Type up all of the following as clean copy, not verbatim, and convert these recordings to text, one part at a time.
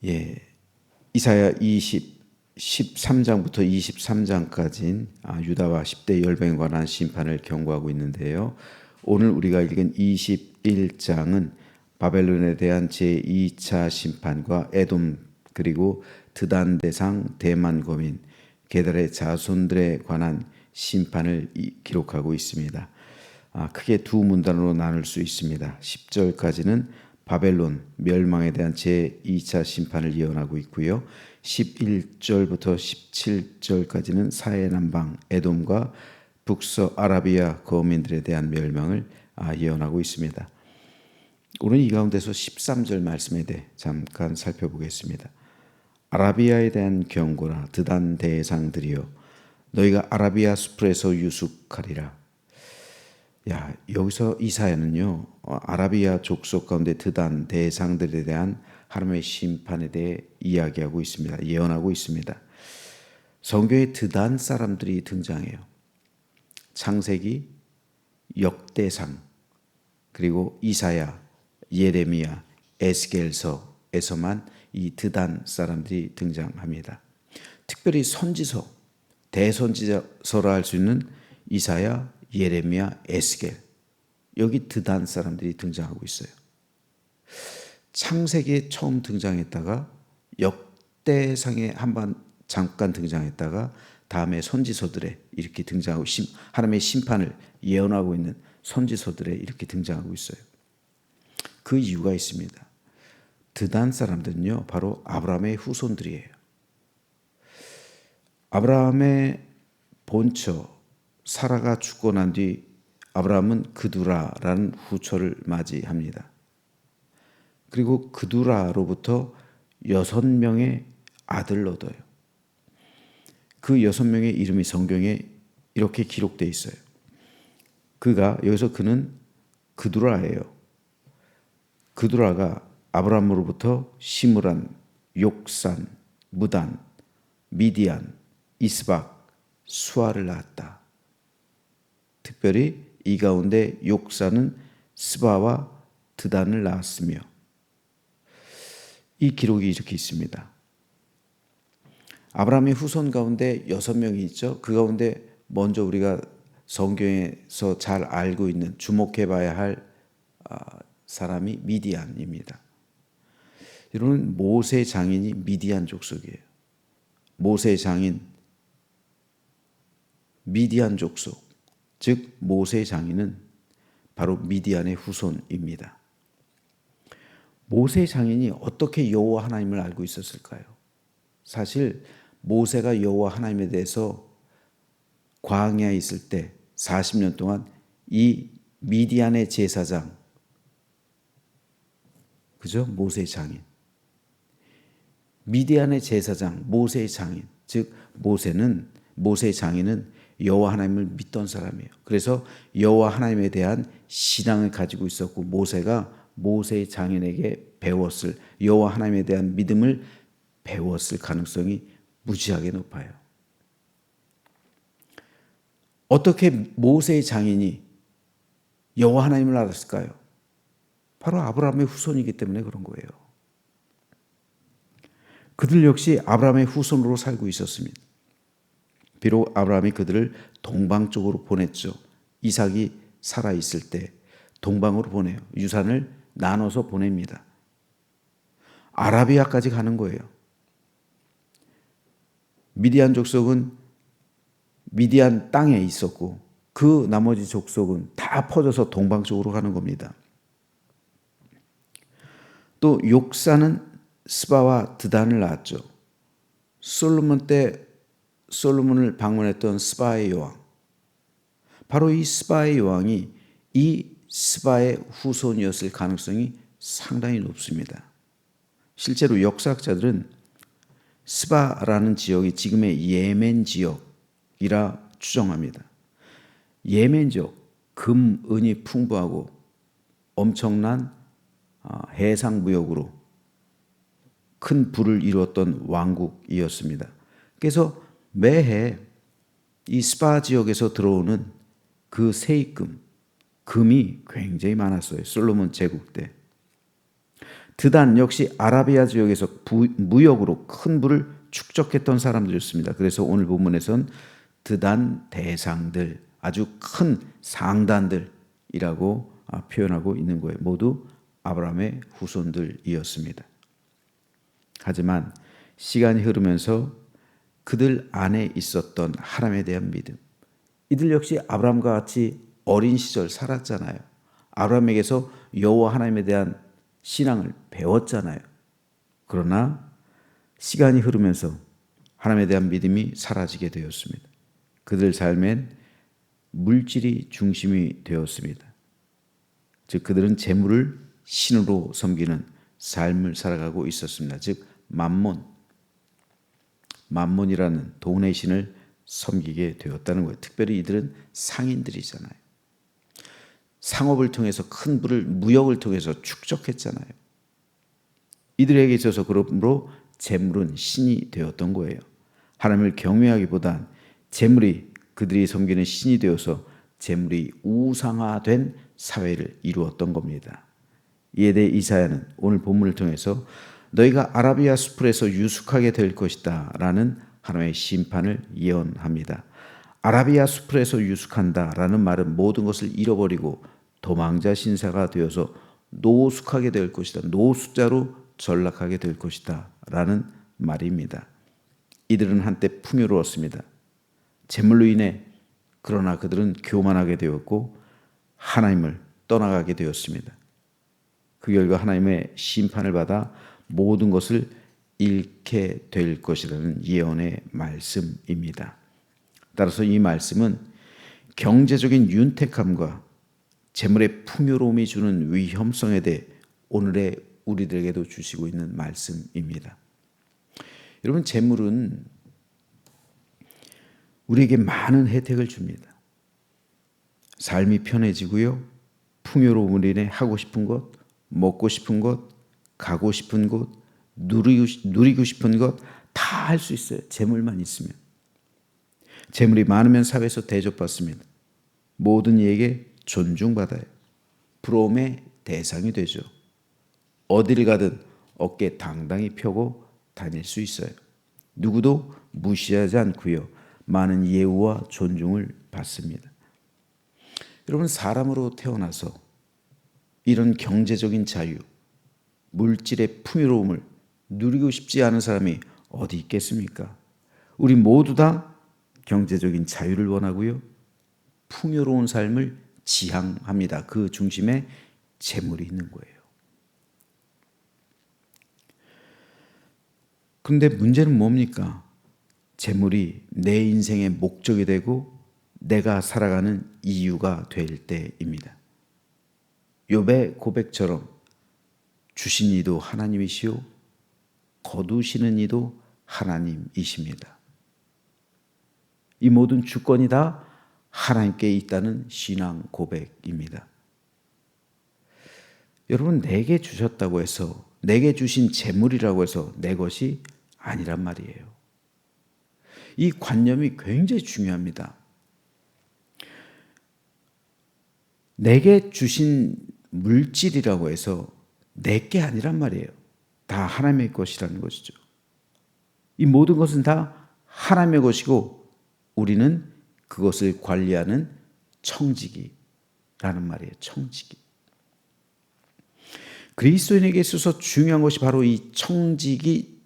예, 이사야 13장부터 23장까지인 유다와 10대 열방에 관한 심판을 경고하고 있는데요. 오늘 우리가 읽은 21장은 바벨론에 대한 제2차 심판과 에돔 그리고 드단 대상 대만 거민 게달의 자손들에 관한 심판을 기록하고 있습니다. 크게 두 문단으로 나눌 수 있습니다. 10절까지는 바벨론 멸망에 대한 제2차 심판을 예언하고 있고요. 11절부터 17절까지는 사해남방 에돔과 북서 아라비아 거민들에 대한 멸망을 예언하고 있습니다. 오늘 이 가운데서 13절 말씀에 대해 잠깐 살펴보겠습니다. 아라비아에 대한 경고라 드단 대상들이여 너희가 아라비아 숲에서 유숙하리라. 여기서 이사야는요 아라비아 족속 가운데 드단 대상들에 대한 하나님의 심판에 대해 이야기하고 있습니다. 예언하고 있습니다. 성경에 드단 사람들이 등장해요. 창세기, 역대상, 그리고 이사야, 예레미야, 에스겔서에서만 이 드단 사람들이 등장합니다. 특별히 선지서, 대선지서라 할 수 있는 이사야, 예레미야, 에스겔, 여기 드단 사람들이 등장하고 있어요. 창세기에 처음 등장했다가 역대상에 한번 잠깐 등장했다가 다음에 선지서들에 이렇게 등장하고 하나님의 심판을 예언하고 있는 선지서들에 이렇게 등장하고 있어요. 그 이유가 있습니다. 드단 사람들은요 바로 아브라함의 후손들이에요. 아브라함의 본처 사라가 죽고 난 뒤 아브라함은 그두라라는 후처를 맞이합니다. 그리고 그두라로부터 6명의 아들을 얻어요. 그 6명의 이름이 성경에 이렇게 기록되어 있어요. 여기서 그는 그두라예요. 그두라가 아브라함으로부터 시므란, 욕산, 무단, 미디안, 이스박, 수아를 낳았다. 특별히 이 가운데 욕산은 스바와 드단을 낳았으며 이 기록이 이렇게 있습니다. 아브라함의 후손 가운데 6명이 있죠. 그 가운데 먼저 우리가 성경에서 잘 알고 있는 주목해 봐야 할 사람이 미디안입니다. 여러분 모세 장인이 미디안 족속이에요. 모세 장인 미디안 족속, 즉 모세 장인은 바로 미디안의 후손입니다. 모세 장인이 어떻게 여호와 하나님을 알고 있었을까요? 사실 모세가 여호와 하나님에 대해서 광야에 있을 때 40년 동안 이 미디안의 제사장, 그죠? 모세 장인. 미디안의 제사장, 모세의 장인, 즉 모세 장인은 여호와 하나님을 믿던 사람이에요. 그래서 여호와 하나님에 대한 신앙을 가지고 있었고 모세가 모세 장인에게 배웠을 여호와 하나님에 대한 믿음을 배웠을 가능성이 무지하게 높아요. 어떻게 모세의 장인이 여호와 하나님을 알았을까요? 바로 아브라함의 후손이기 때문에 그런 거예요. 그들 역시 아브라함의 후손으로 살고 있었습니다. 비록 아브라함이 그들을 동방 쪽으로 보냈죠. 이삭이 살아있을 때 동방으로 보내요. 유산을 나눠서 보냅니다. 아라비아까지 가는 거예요. 미디안 족속은 미디안 땅에 있었고 그 나머지 족속은 다 퍼져서 동방 쪽으로 가는 겁니다. 또 욕사는 스바와 드단을 낳았죠. 솔로몬 때 솔로몬을 방문했던 스바의 여왕, 바로 이 스바의 여왕이 이 스바의 후손이었을 가능성이 상당히 높습니다. 실제로 역사학자들은 스바라는 지역이 지금의 예멘 지역이라 추정합니다. 예멘 지역, 금, 은이 풍부하고 엄청난 해상 무역으로 큰 부를 이루었던 왕국이었습니다. 그래서 매해 이 스바 지역에서 들어오는 그 세입금, 금이 굉장히 많았어요. 솔로몬 제국 때. 드단 역시 아라비아 지역에서 무역으로 큰 부를 축적했던 사람들이었습니다. 그래서 오늘 본문에선 드단 대상들, 아주 큰 상단들이라고 표현하고 있는 거예요. 모두 아브라함의 후손들이었습니다. 하지만 시간이 흐르면서 그들 안에 있었던 하나님에 대한 믿음, 이들 역시 아브라함과 같이 어린 시절 살았잖아요. 아브라함에게서 여호와 하나님에 대한 신앙을 배웠잖아요. 그러나 시간이 흐르면서 하나님에 대한 믿음이 사라지게 되었습니다. 그들 삶엔 물질이 중심이 되었습니다. 즉 그들은 재물을 신으로 섬기는 삶을 살아가고 있었습니다. 즉 만몬이라는 돈의 신을 섬기게 되었다는 거예요. 특별히 이들은 상인들이잖아요. 상업을 통해서 큰 부를 무역을 통해서 축적했잖아요. 이들에게 있어서 그러므로 재물은 신이 되었던 거예요. 하나님을 경외하기보단 재물이 그들이 섬기는 신이 되어서 재물이 우상화된 사회를 이루었던 겁니다. 이에 대해 이사야는 오늘 본문을 통해서 너희가 아라비아 수풀에서 유숙하게 될 것이다 라는 하나님의 심판을 예언합니다. 아라비아 수풀에서 유숙한다 라는 말은 모든 것을 잃어버리고 도망자 신사가 되어서 노숙하게 될 것이다. 노숙자로 전락하게 될 것이다 라는 말입니다. 이들은 한때 풍요로웠습니다. 재물로 인해 그러나 그들은 교만하게 되었고 하나님을 떠나가게 되었습니다. 그 결과 하나님의 심판을 받아 모든 것을 잃게 될 것이라는 예언의 말씀입니다. 따라서 이 말씀은 경제적인 윤택함과 재물의 풍요로움이 주는 위험성에 대해 오늘의 우리들에게도 주시고 있는 말씀입니다. 여러분, 재물은 우리에게 많은 혜택을 줍니다. 삶이 편해지고요. 풍요로움을 인해 하고 싶은 것, 먹고 싶은 것, 가고 싶은 곳, 누리고 싶은 것 다 할 수 있어요. 재물만 있으면. 재물이 많으면 사회에서 대접받습니다. 모든 이에게 존중받아요. 부러움의 대상이 되죠. 어디를 가든 어깨 당당히 펴고 다닐 수 있어요. 누구도 무시하지 않고요. 많은 예우와 존중을 받습니다. 여러분, 사람으로 태어나서 이런 경제적인 자유, 물질의 풍요로움을 누리고 싶지 않은 사람이 어디 있겠습니까? 우리 모두 다 경제적인 자유를 원하고요. 풍요로운 삶을 지향합니다. 그 중심에 재물이 있는 거예요. 그런데 문제는 뭡니까? 재물이 내 인생의 목적이 되고 내가 살아가는 이유가 될 때입니다. 욥의 고백처럼 주신 이도 하나님이시오 거두시는 이도 하나님이십니다. 이 모든 주권이 다 하나님께 있다는 신앙 고백입니다. 여러분, 내게 주셨다고 해서 내게 주신 재물이라고 해서 내 것이 아니란 말이에요. 이 관념이 굉장히 중요합니다. 내게 주신 물질이라고 해서 내게 아니란 말이에요. 다 하나님의 것이라는 것이죠. 이 모든 것은 다 하나님의 것이고 우리는 그것을 관리하는 청지기라는 말이에요. 청지기. 그리스도인에게 있어서 중요한 것이 바로 이 청지기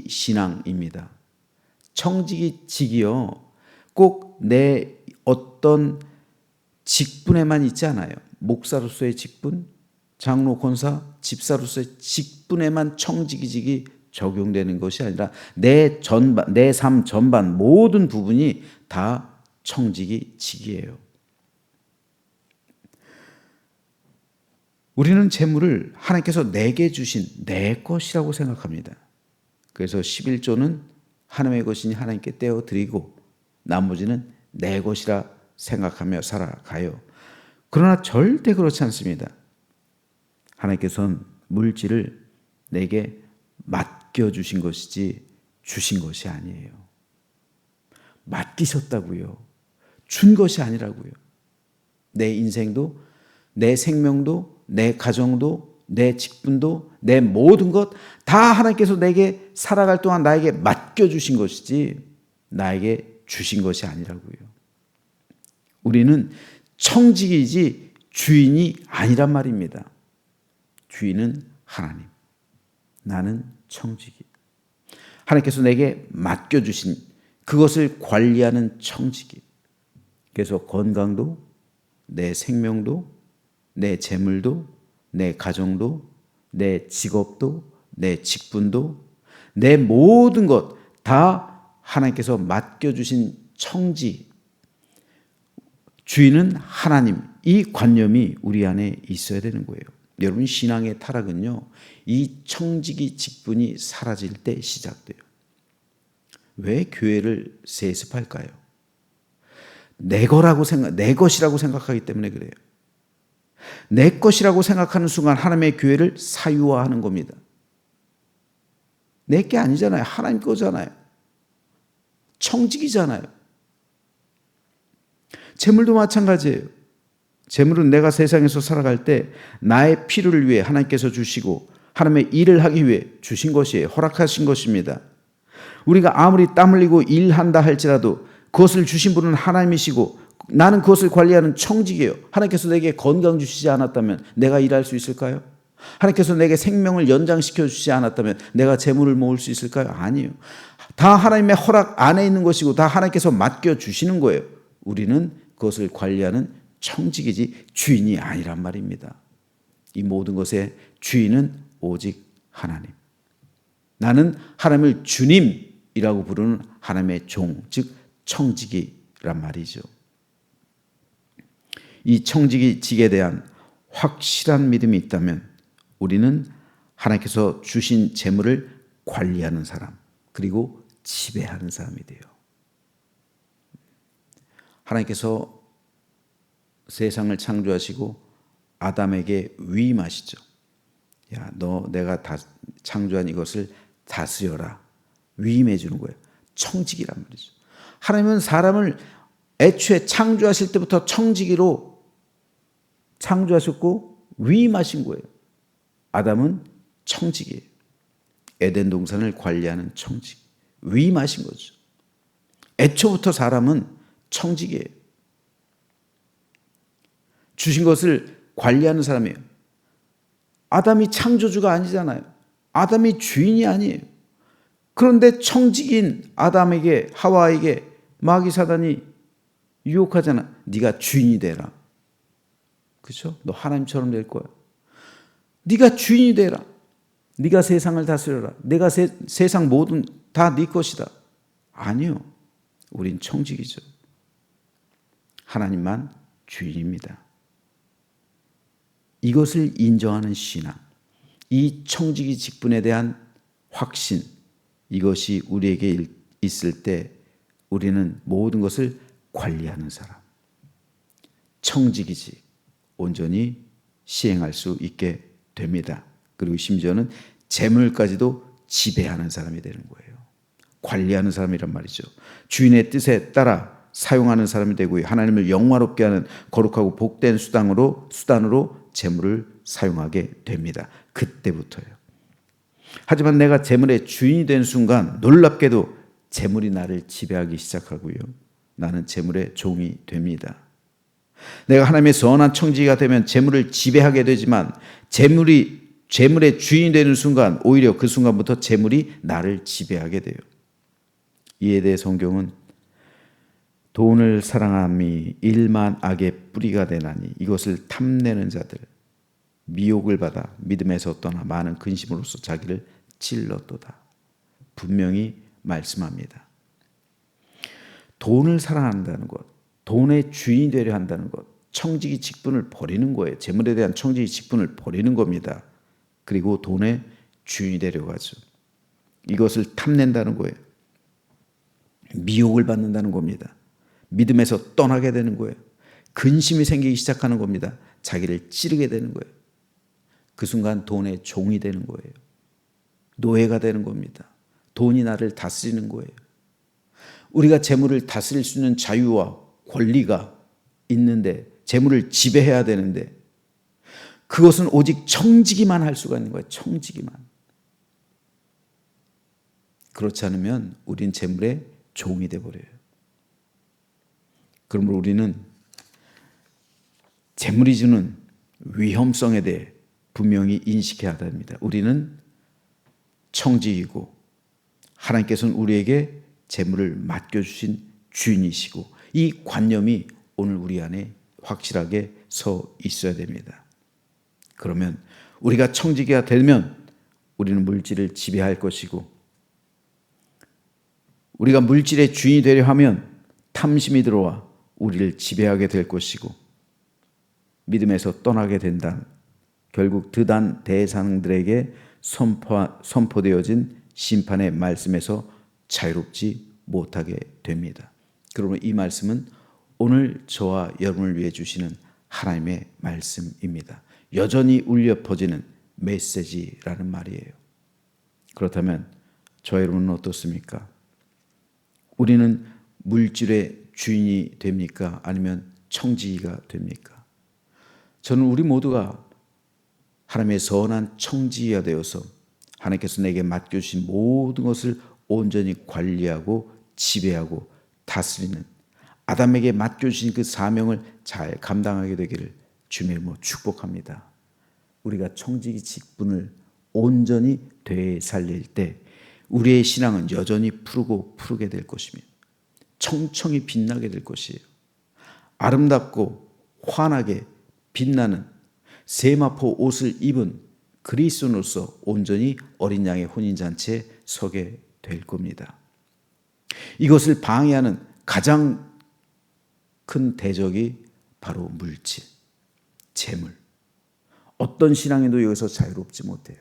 신앙입니다. 청지기 직이요. 꼭 내 어떤 직분에만 있지 않아요. 목사로서의 직분, 장로, 권사, 집사로서의 직분에만 청지기직이 적용되는 것이 아니라 내 삶 전반 모든 부분이 다 청지기직이에요. 우리는 재물을 하나님께서 내게 주신 내 것이라고 생각합니다. 그래서 11조는 하나님의 것이니 하나님께 떼어 드리고 나머지는 내 것이라 생각하며 살아가요. 그러나 절대 그렇지 않습니다. 하나님께서는 물질을 내게 맡겨주신 것이지 주신 것이 아니에요. 맡기셨다고요. 준 것이 아니라고요. 내 인생도, 내 생명도, 내 가정도, 내 직분도, 내 모든 것 다 하나님께서 내게 살아갈 동안 나에게 맡겨주신 것이지 나에게 주신 것이 아니라고요. 우리는 청직이지 주인이 아니란 말입니다. 주인은 하나님, 나는 청직이. 하나님께서 내게 맡겨주신 그것을 관리하는 청직이. 그래서 건강도, 내 생명도, 내 재물도, 내 가정도, 내 직업도, 내 직분도, 내 모든 것 다 하나님께서 맡겨주신 청지. 주인은 하나님, 이 관념이 우리 안에 있어야 되는 거예요. 여러분, 신앙의 타락은요, 이 청지기 직분이 사라질 때 시작돼요. 왜 교회를 세습할까요? 내 것이라고 생각하기 때문에 그래요. 내 것이라고 생각하는 순간 하나님의 교회를 사유화하는 겁니다. 내 게 아니잖아요. 하나님 거잖아요. 청직이잖아요. 재물도 마찬가지예요. 재물은 내가 세상에서 살아갈 때 나의 필요를 위해 하나님께서 주시고 하나님의 일을 하기 위해 주신 것이에요. 허락하신 것입니다. 우리가 아무리 땀 흘리고 일한다 할지라도 그것을 주신 분은 하나님이시고 나는 그것을 관리하는 청직이에요. 하나님께서 내게 건강 주시지 않았다면 내가 일할 수 있을까요? 하나님께서 내게 생명을 연장시켜 주시지 않았다면 내가 재물을 모을 수 있을까요? 아니에요. 다 하나님의 허락 안에 있는 것이고 다 하나님께서 맡겨주시는 거예요. 우리는 그것을 관리하는 청직이지 주인이 아니란 말입니다. 이 모든 것의 주인은 오직 하나님. 나는 하나님을 주님이라고 부르는 하나님의 종, 즉 청직이란 말이죠. 이 청직에 대한 확실한 믿음이 있다면 우리는 하나님께서 주신 재물을 관리하는 사람, 그리고 지배하는 사람이 돼요. 하나님께서 세상을 창조하시고 아담에게 위임하시죠. 야, 내가 창조한 이것을 다스려라. 위임해 주는 거예요. 청직이란 말이죠. 하나님은 사람을 애초에 창조하실 때부터 청지기로 창조하셨고 위임하신 거예요. 아담은 청지기예요. 에덴 동산을 관리하는 청지기. 위임하신 거죠. 애초부터 사람은 청지기예요. 주신 것을 관리하는 사람이에요. 아담이 창조주가 아니잖아요. 아담이 주인이 아니에요. 그런데 청지기인 아담에게, 하와에게 마귀 사단이 유혹하잖아. 네가 주인이 되라. 그렇죠? 너 하나님처럼 될 거야. 네가 주인이 되라. 네가 세상을 다스려라. 내가 세상 모든 다 네 것이다. 아니요. 우린 청직이죠. 하나님만 주인입니다. 이것을 인정하는 신앙, 이 청지기 직분에 대한 확신, 이것이 우리에게 있을 때 우리는 모든 것을 관리하는 사람, 청지기직 온전히 시행할 수 있게 됩니다. 그리고 심지어는 재물까지도 지배하는 사람이 되는 거예요. 관리하는 사람이란 말이죠. 주인의 뜻에 따라 사용하는 사람이 되고요. 하나님을 영화롭게 하는 거룩하고 복된 수단으로 재물을 사용하게 됩니다. 그때부터요. 하지만 내가 재물의 주인이 된 순간 놀랍게도 재물이 나를 지배하기 시작하고요. 나는 재물의 종이 됩니다. 내가 하나님의 선한 청지기가 되면 재물을 지배하게 되지만 재물의 주인이 되는 순간 오히려 그 순간부터 재물이 나를 지배하게 돼요. 이에 대해 성경은 돈을 사랑함이 일만 악의 뿌리가 되나니 이것을 탐내는 자들 미혹을 받아 믿음에서 떠나 많은 근심으로써 자기를 찔렀도다. 분명히 말씀합니다. 돈을 사랑한다는 것, 돈의 주인이 되려 한다는 것, 청지기 직분을 버리는 거예요. 재물에 대한 청지기 직분을 버리는 겁니다. 그리고 돈의 주인이 되려고 하죠. 이것을 탐낸다는 거예요. 미혹을 받는다는 겁니다. 믿음에서 떠나게 되는 거예요. 근심이 생기기 시작하는 겁니다. 자기를 찌르게 되는 거예요. 그 순간 돈의 종이 되는 거예요. 노예가 되는 겁니다. 돈이 나를 다스리는 거예요. 우리가 재물을 다스릴 수 있는 자유와 권리가 있는데 재물을 지배해야 되는데 그것은 오직 청지기만 할 수가 있는 거예요. 청지기만. 그렇지 않으면 우린 재물의 종이 되어버려요. 그러므로 우리는 재물이 주는 위험성에 대해 분명히 인식해야 됩니다. 우리는 청지기고 하나님께서는 우리에게 재물을 맡겨주신 주인이시고 이 관념이 오늘 우리 안에 확실하게 서 있어야 됩니다. 그러면 우리가 청지기가 되면 우리는 물질을 지배할 것이고 우리가 물질의 주인이 되려 하면 탐심이 들어와 우리를 지배하게 될 것이고 믿음에서 떠나게 된다. 결국 드단 대상들에게 선포되어진 심판의 말씀에서 자유롭지 못하게 됩니다. 그러므로 이 말씀은 오늘 저와 여러분을 위해 주시는 하나님의 말씀입니다. 여전히 울려 퍼지는 메시지라는 말이에요. 그렇다면 저와 여러분은 어떻습니까? 우리는 물질의 주인이 됩니까? 아니면 청지기가 됩니까? 저는 우리 모두가 하나님의 선한 청지기가 되어서 하나님께서 내게 맡겨주신 모든 것을 온전히 관리하고 지배하고 다스리는 아담에게 맡겨주신 그 사명을 잘 감당하게 되기를 주님의 이름으로 축복합니다. 우리가 청지기 직분을 온전히 되살릴 때 우리의 신앙은 여전히 푸르게 될 것입니다. 청청이 빛나게 될 것이에요. 아름답고 환하게 빛나는 세마포 옷을 입은 그리스도인으로서 온전히 어린 양의 혼인잔치에 서게 될 겁니다. 이것을 방해하는 가장 큰 대적이 바로 물질, 재물. 어떤 신앙인도 여기서 자유롭지 못해요.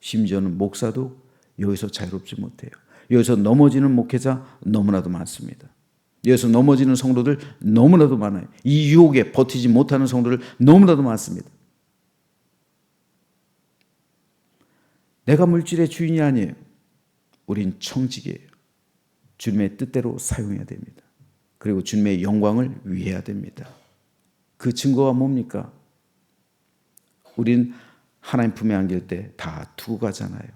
심지어는 목사도 여기서 자유롭지 못해요. 여기서 넘어지는 목회자 너무나도 많습니다. 여기서 넘어지는 성도들 너무나도 많아요. 이 유혹에 버티지 못하는 성도들 너무나도 많습니다. 내가 물질의 주인이 아니에요. 우린 청지기예요. 주님의 뜻대로 사용해야 됩니다. 그리고 주님의 영광을 위해야 됩니다. 그 증거가 뭡니까? 우린 하나님 품에 안길 때 다 두고 가잖아요.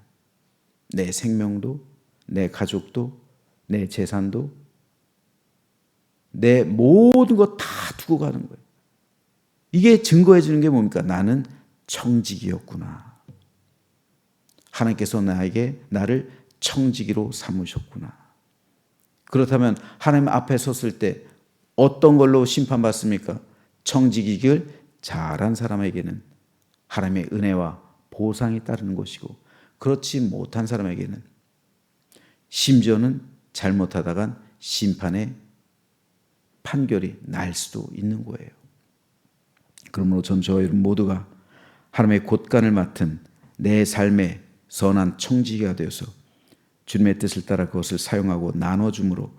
내 생명도, 내 가족도, 내 재산도, 내 모든 것 다 두고 가는 거예요. 이게 증거해 주는 게 뭡니까? 나는 청지기였구나. 하나님께서 나를 청지기로 삼으셨구나. 그렇다면 하나님 앞에 섰을 때 어떤 걸로 심판받습니까? 청지기를 잘한 사람에게는 하나님의 은혜와 보상이 따르는 것이고 그렇지 못한 사람에게는 심지어는 잘못하다간 심판의 판결이 날 수도 있는 거예요. 그러므로 전 저와 여러분 모두가 하나님의 곳간을 맡은 내 삶의 선한 청지기가 되어서 주님의 뜻을 따라 그것을 사용하고 나눠줌으로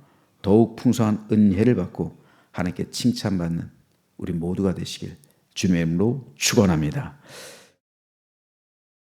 더욱 풍성한 은혜를 받고 하나님께 칭찬받는 우리 모두가 되시길 주님의 이름으로 축원합니다.